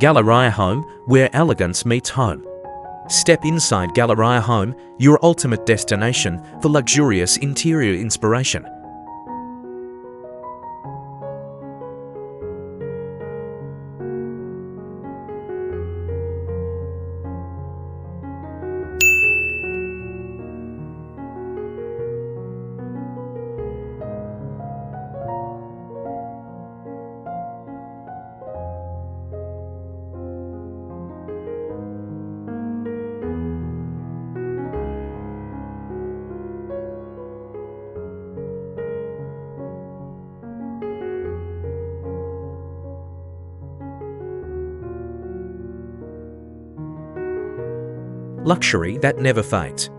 Galleria Home, where elegance meets home. Step inside Galleria Home, your ultimate destination for luxurious interior inspiration. Luxury that never fades.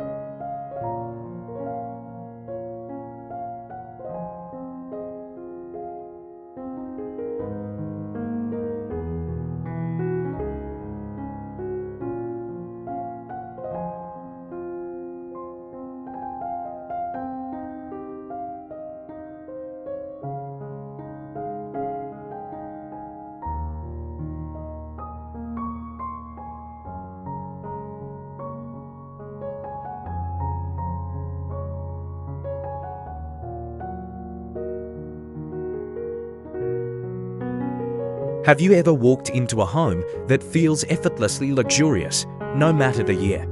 Have you ever walked into a home that feels effortlessly luxurious, no matter the year?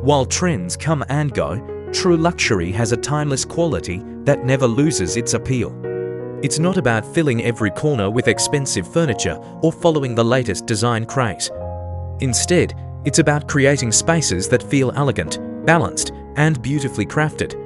While trends come and go, true luxury has a timeless quality that never loses its appeal. It's not about filling every corner with expensive furniture or following the latest design craze. Instead, it's about creating spaces that feel elegant, balanced, and beautifully crafted.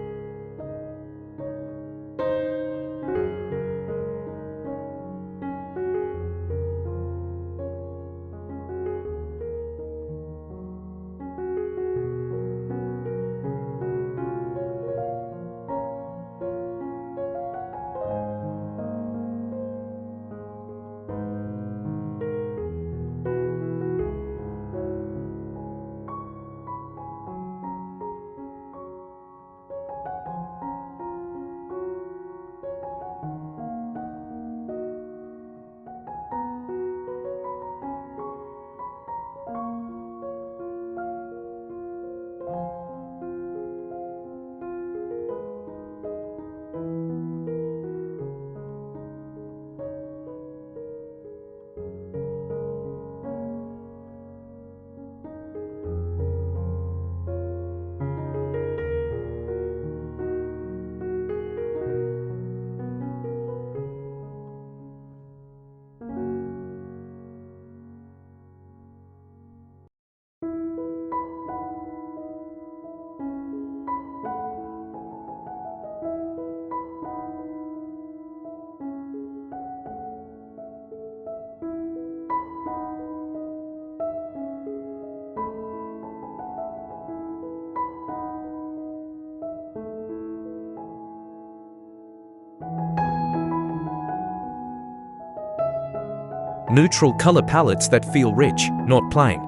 Neutral color palettes that feel rich, not plain.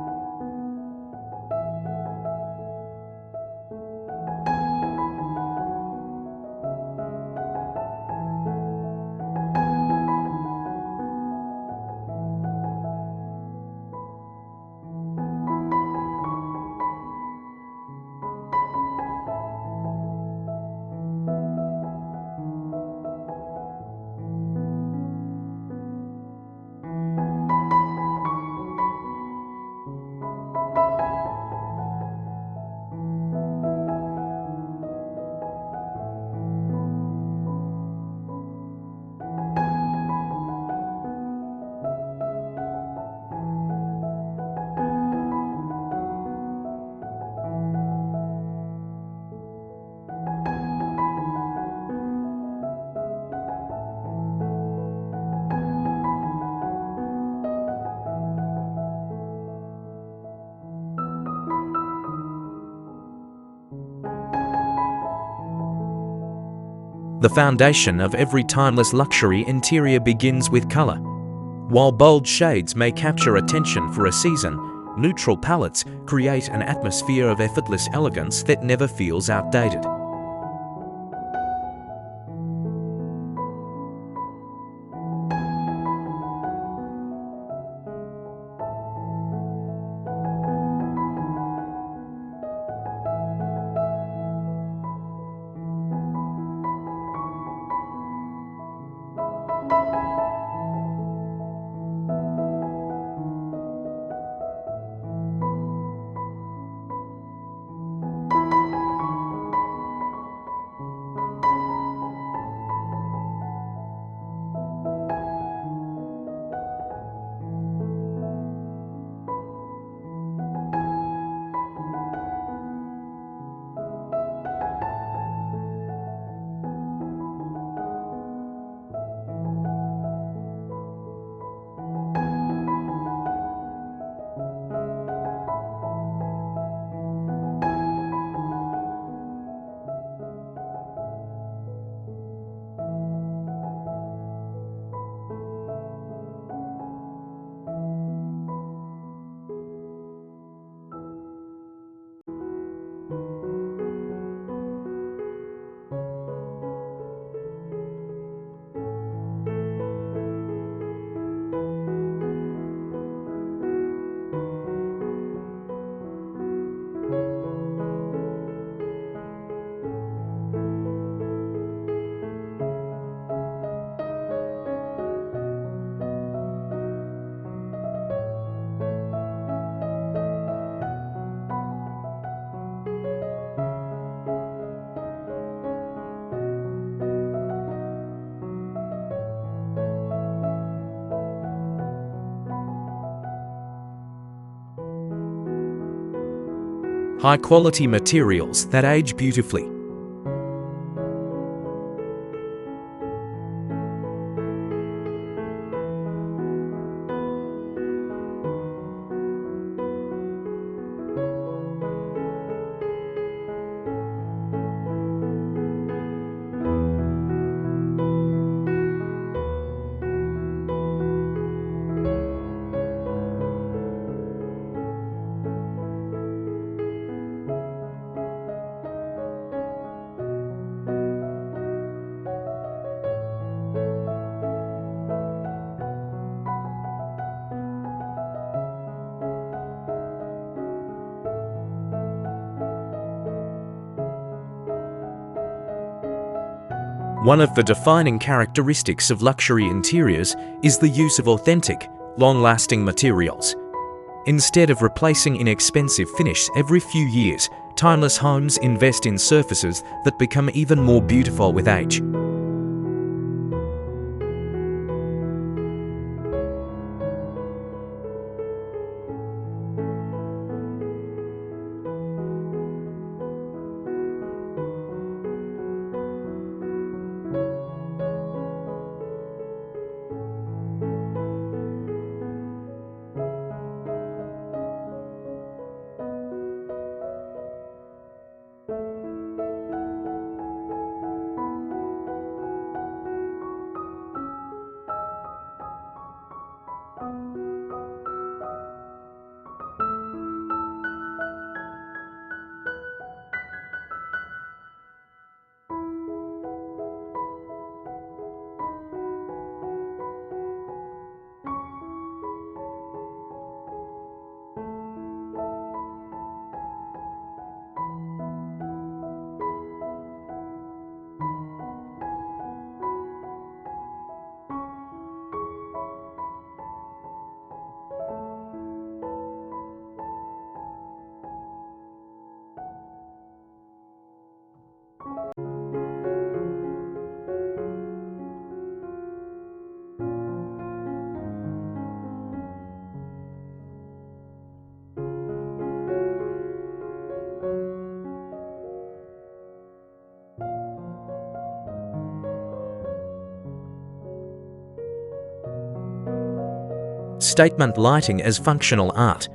The foundation of every timeless luxury interior begins with color. While bold shades may capture attention for a season, neutral palettes create an atmosphere of effortless elegance that never feels outdated. High-quality materials that age beautifully. One of the defining characteristics of luxury interiors is the use of authentic, long-lasting materials. Instead of replacing inexpensive finish every few years, timeless homes invest in surfaces that become even more beautiful with age. Statement lighting as functional art.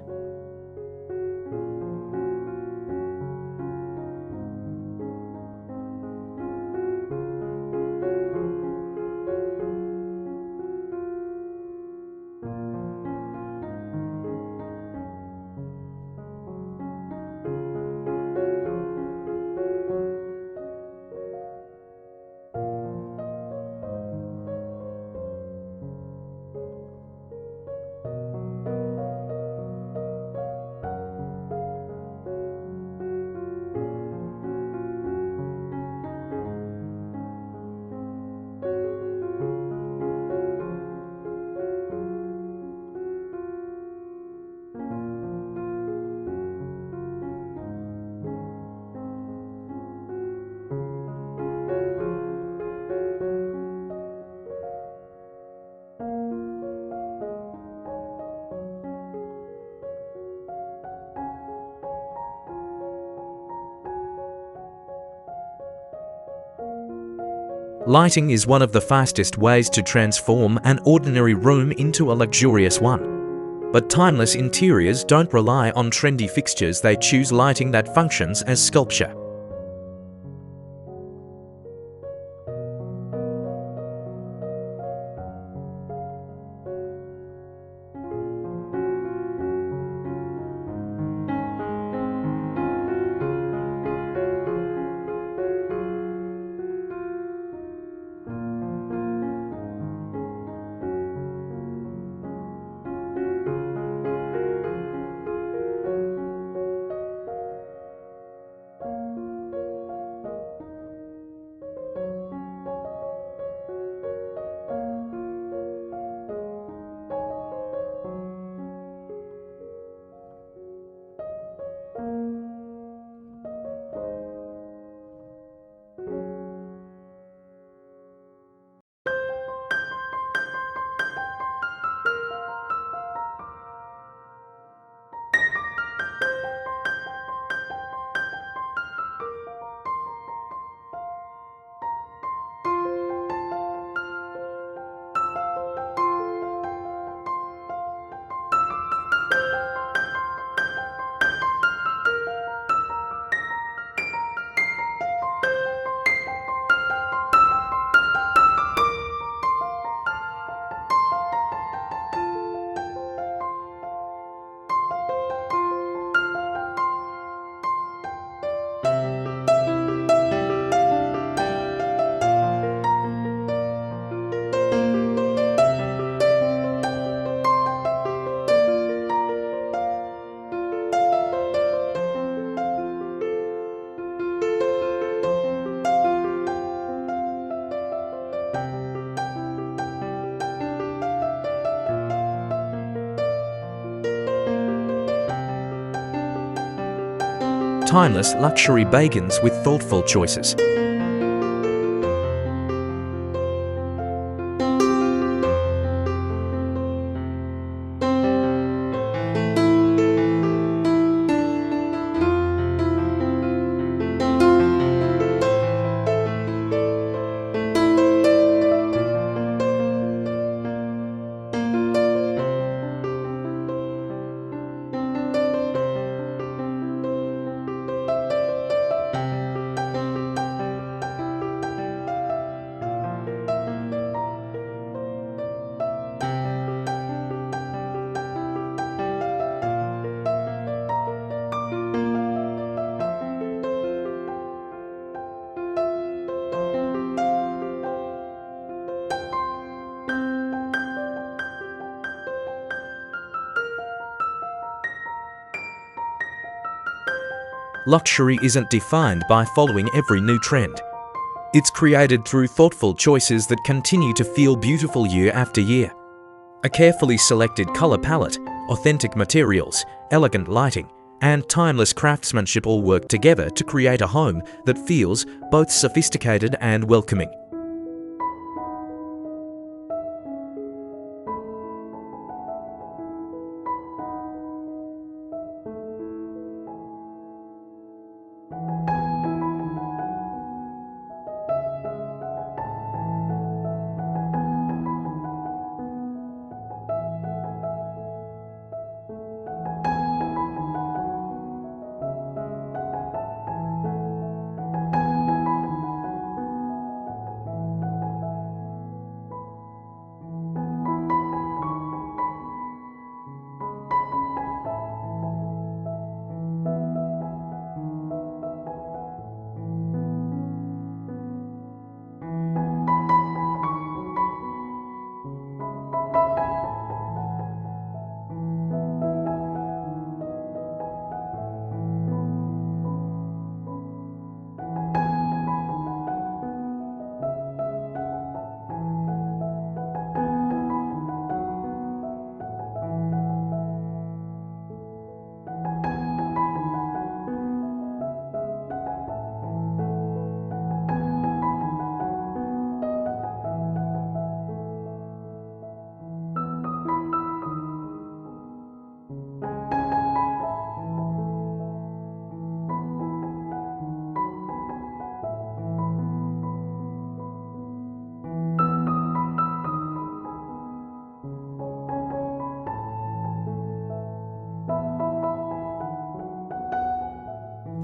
Lighting is one of the fastest ways to transform an ordinary room into a luxurious one. But timeless interiors don't rely on trendy fixtures, they choose lighting that functions as sculpture. timeless luxury begins with thoughtful choices. Luxury isn't defined by following every new trend. It's created through thoughtful choices that continue to feel beautiful year after year. A carefully selected color palette, authentic materials, elegant lighting, and timeless craftsmanship all work together to create a home that feels both sophisticated and welcoming.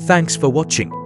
Thanks for watching.